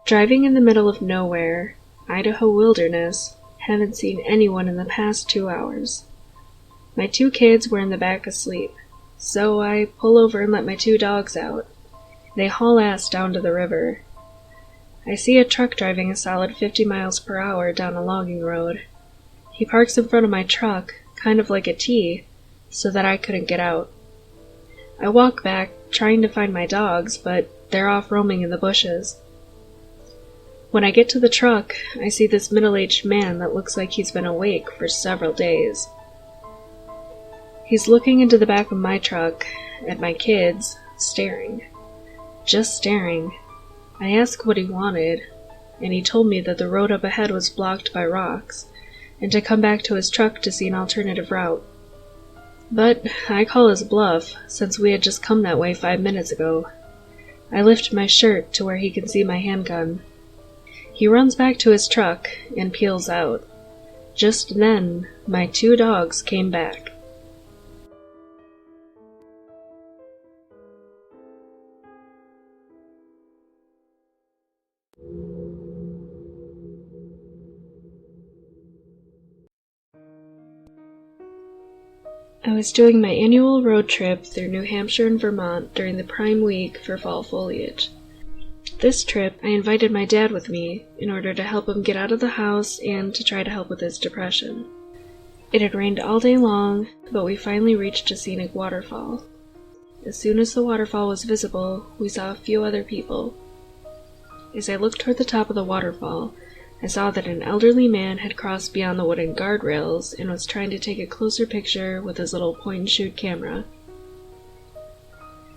Driving in the middle of nowhere, Idaho wilderness, haven't seen anyone in the past 2 hours. My 2 kids were in the back asleep, so I pull over and let my 2 dogs out. They haul ass down to the river. I see a truck driving a solid 50 miles per hour down a logging road. He parks in front of my truck, kind of like a T, so that I couldn't get out. I walk back, trying to find my dogs, but they're off roaming in the bushes. When I get to the truck, I see this middle-aged man that looks like he's been awake for several days. He's looking into the back of my truck, at my kids, staring. Just staring. I asked what he wanted, and he told me that the road up ahead was blocked by rocks, and to come back to his truck to see an alternative route. But I call his bluff, since we had just come that way 5 minutes ago. I lift my shirt to where he can see my handgun. He runs back to his truck and peels out. Just then, my 2 dogs came back. I was doing my annual road trip through New Hampshire and Vermont during the prime week for fall foliage. This trip, I invited my dad with me in order to help him get out of the house and to try to help with his depression. It had rained all day long, but we finally reached a scenic waterfall. As soon as the waterfall was visible, we saw a few other people. As I looked toward the top of the waterfall, I saw that an elderly man had crossed beyond the wooden guardrails and was trying to take a closer picture with his little point-and-shoot camera.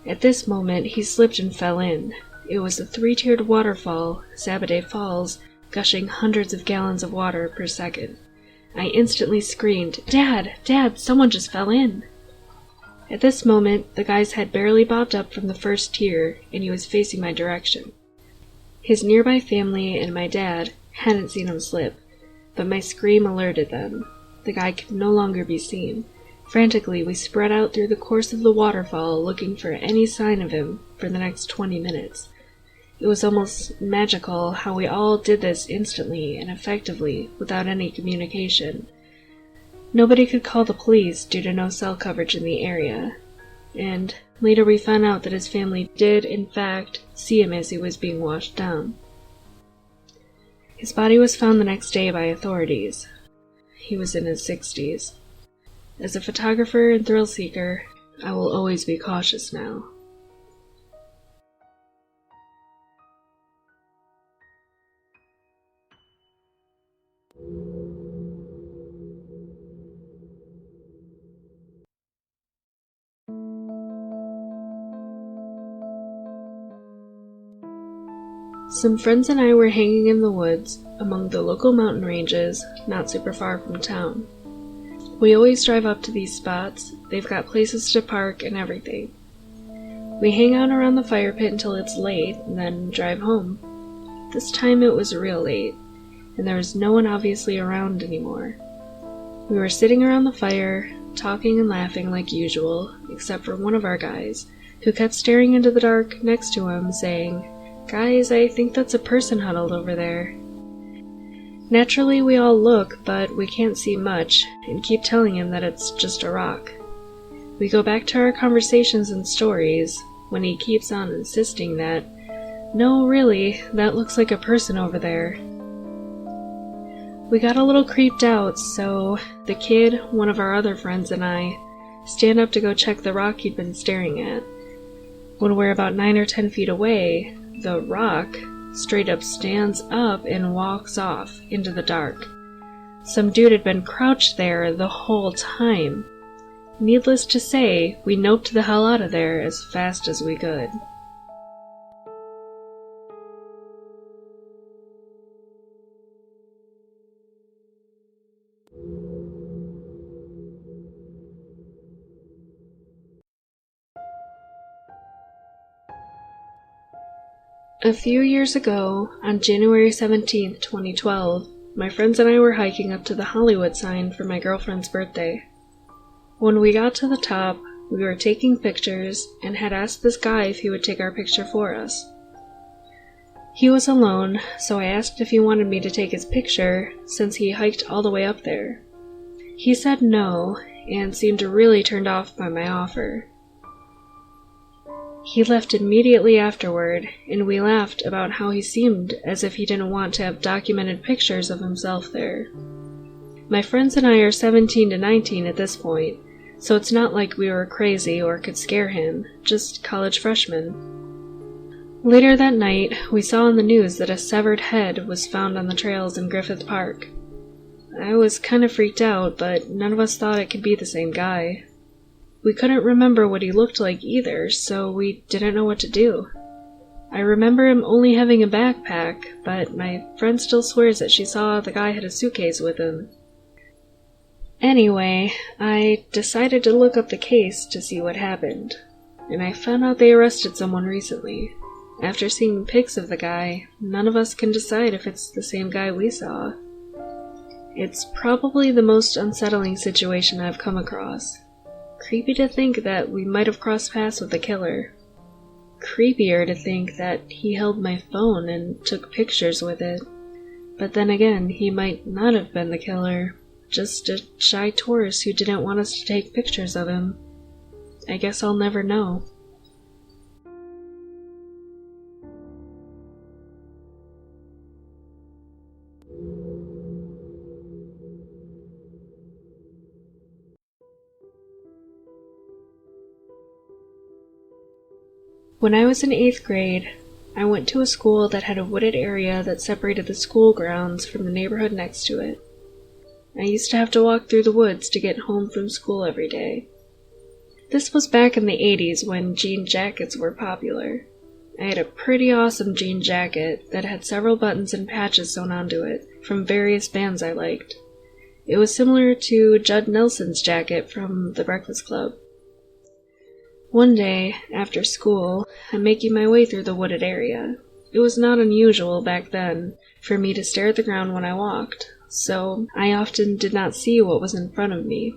At this moment, he slipped and fell in. It was a 3-tiered waterfall, Sabaday Falls, gushing hundreds of gallons of water per second. I instantly screamed, "Dad! Dad! Someone just fell in!" At this moment, the guy's head barely bobbed up from the first tier, and he was facing my direction. His nearby family and my dad hadn't seen him slip, but my scream alerted them. The guy could no longer be seen. Frantically, we spread out through the course of the waterfall, looking for any sign of him for the next 20 minutes. It was almost magical how we all did this instantly and effectively, without any communication. Nobody could call the police due to no cell coverage in the area, and later we found out that his family did, in fact, see him as he was being washed down. His body was found the next day by authorities. He was in his 60s. As a photographer and thrill seeker, I will always be cautious now. Some friends and I were hanging in the woods, among the local mountain ranges, not super far from town. We always drive up to these spots. They've got places to park and everything. We hang out around the fire pit until it's late, and then drive home. This time it was real late, and there was no one obviously around anymore. We were sitting around the fire, talking and laughing like usual, except for one of our guys, who kept staring into the dark next to him, saying, "Guys, I think that's a person huddled over there." Naturally, we all look, but we can't see much, and keep telling him that it's just a rock. We go back to our conversations and stories, when he keeps on insisting that, "No, really, that looks like a person over there." We got a little creeped out, so the kid, one of our other friends, and I stand up to go check the rock he'd been staring at. When we're about 9 or 10 feet away, the rock straight up stands up and walks off into the dark. Some dude had been crouched there the whole time. Needless to say, we noped the hell out of there as fast as we could. A few years ago, on January 17th, 2012, my friends and I were hiking up to the Hollywood sign for my girlfriend's birthday. When we got to the top, we were taking pictures and had asked this guy if he would take our picture for us. He was alone, so I asked if he wanted me to take his picture since he hiked all the way up there. He said no, and seemed really turned off by my offer. He left immediately afterward, and we laughed about how he seemed as if he didn't want to have documented pictures of himself there. My friends and I are 17 to 19 at this point, so it's not like we were crazy or could scare him, just college freshmen. Later that night, we saw on the news that a severed head was found on the trails in Griffith Park. I was kind of freaked out, but none of us thought it could be the same guy. We couldn't remember what he looked like either, so we didn't know what to do. I remember him only having a backpack, but my friend still swears that she saw the guy had a suitcase with him. Anyway, I decided to look up the case to see what happened, and I found out they arrested someone recently. After seeing pics of the guy, none of us can decide if it's the same guy we saw. It's probably the most unsettling situation I've come across. Creepy to think that we might have crossed paths with the killer. Creepier to think that he held my phone and took pictures with it. But then again, he might not have been the killer, just a shy tourist who didn't want us to take pictures of him. I guess I'll never know. When I was in 8th grade, I went to a school that had a wooded area that separated the school grounds from the neighborhood next to it. I used to have to walk through the woods to get home from school every day. This was back in the 80s when jean jackets were popular. I had a pretty awesome jean jacket that had several buttons and patches sewn onto it from various bands I liked. It was similar to Judd Nelson's jacket from The Breakfast Club. One day, after school, I'm making my way through the wooded area. It was not unusual back then for me to stare at the ground when I walked, so I often did not see what was in front of me.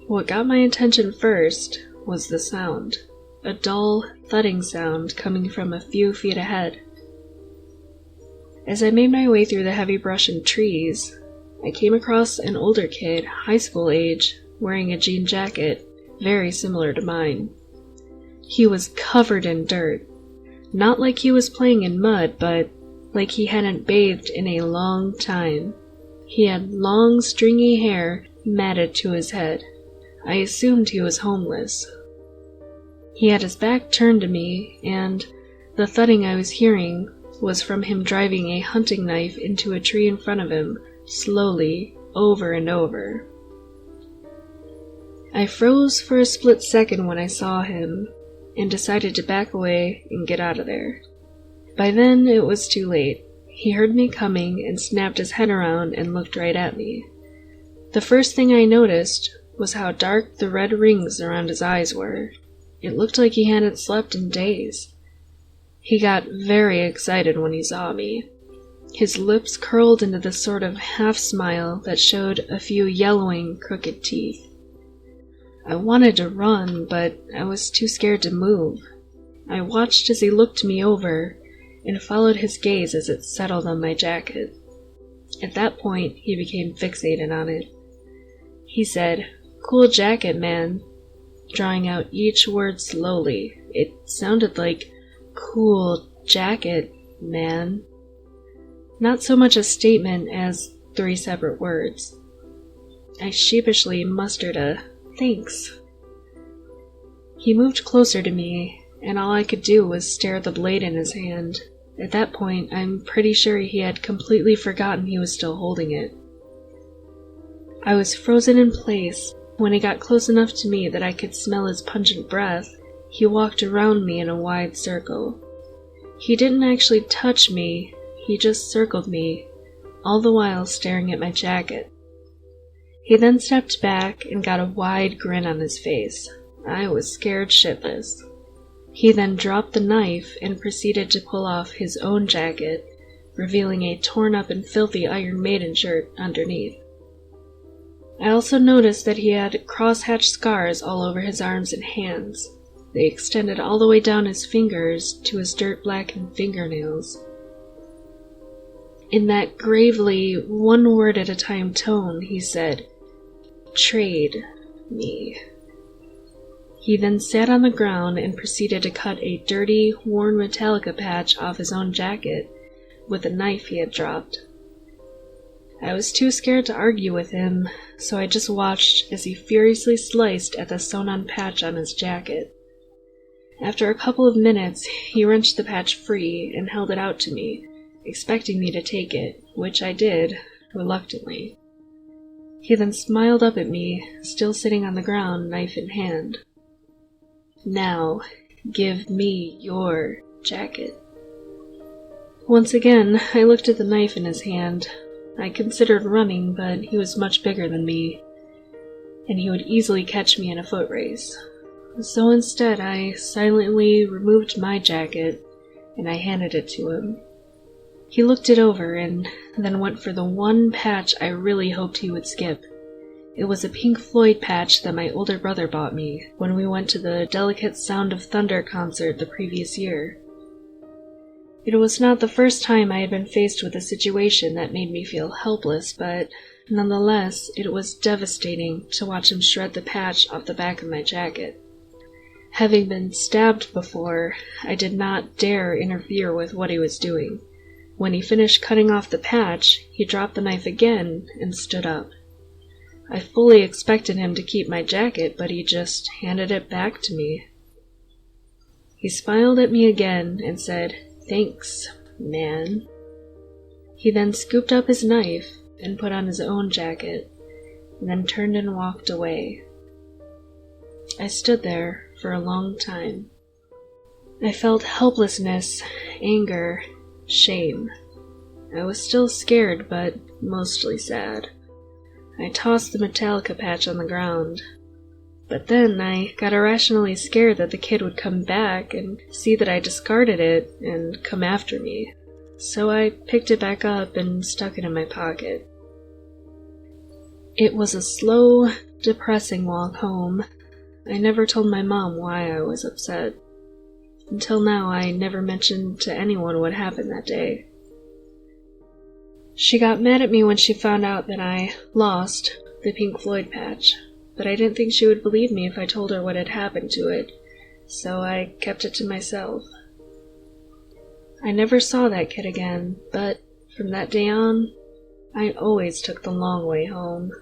What got my attention first was the sound, a dull, thudding sound coming from a few feet ahead. As I made my way through the heavy brush and trees, I came across an older kid, high school age, wearing a jean jacket very similar to mine. He was covered in dirt, not like he was playing in mud, but like he hadn't bathed in a long time. He had long, stringy hair matted to his head. I assumed he was homeless. He had his back turned to me, and the thudding I was hearing was from him driving a hunting knife into a tree in front of him, slowly, over and over. I froze for a split second when I saw him, and decided to back away and get out of there. By then, it was too late. He heard me coming and snapped his head around and looked right at me. The first thing I noticed was how dark the red rings around his eyes were. It looked like he hadn't slept in days. He got very excited when he saw me. His lips curled into the sort of half-smile that showed a few yellowing, crooked teeth. I wanted to run, but I was too scared to move. I watched as he looked me over, and followed his gaze as it settled on my jacket. At that point, he became fixated on it. He said, "Cool jacket, man," drawing out each word slowly. It sounded like, "Cool jacket, man." Not so much a statement as 3 separate words. I sheepishly mustered a "thanks." He moved closer to me, and all I could do was stare at the blade in his hand. At that point, I'm pretty sure he had completely forgotten he was still holding it. I was frozen in place. When he got close enough to me that I could smell his pungent breath, he walked around me in a wide circle. He didn't actually touch me, he just circled me, all the while staring at my jacket. He then stepped back and got a wide grin on his face. I was scared shitless. He then dropped the knife and proceeded to pull off his own jacket, revealing a torn-up and filthy Iron Maiden shirt underneath. I also noticed that he had cross-hatched scars all over his arms and hands. They extended all the way down his fingers to his dirt-blackened fingernails. In that gravely, one-word-at-a-time tone, he said, "Trade me." He then sat on the ground and proceeded to cut a dirty, worn Metallica patch off his own jacket with a knife he had dropped. I was too scared to argue with him, so I just watched as he furiously sliced at the sewn-on patch on his jacket. After a couple of minutes, he wrenched the patch free and held it out to me, expecting me to take it, which I did, reluctantly. He then smiled up at me, still sitting on the ground, knife in hand. "Now, give me your jacket." Once again, I looked at the knife in his hand. I considered running, but he was much bigger than me, and he would easily catch me in a foot race. So instead, I silently removed my jacket, and I handed it to him. He looked it over, and then went for the one patch I really hoped he would skip. It was a Pink Floyd patch that my older brother bought me when we went to the Delicate Sound of Thunder concert the previous year. It was not the first time I had been faced with a situation that made me feel helpless, but nonetheless, it was devastating to watch him shred the patch off the back of my jacket. Having been stabbed before, I did not dare interfere with what he was doing. When he finished cutting off the patch, he dropped the knife again and stood up. I fully expected him to keep my jacket, but he just handed it back to me. He smiled at me again and said, "Thanks, man." He then scooped up his knife and put on his own jacket, and then turned and walked away. I stood there for a long time. I felt helplessness, anger, shame. I was still scared, but mostly sad. I tossed the Metallica patch on the ground. But then I got irrationally scared that the kid would come back and see that I discarded it and come after me. So I picked it back up and stuck it in my pocket. It was a slow, depressing walk home. I never told my mom why I was upset. Until now, I never mentioned to anyone what happened that day. She got mad at me when she found out that I lost the Pink Floyd patch, but I didn't think she would believe me if I told her what had happened to it, so I kept it to myself. I never saw that kid again, but from that day on, I always took the long way home.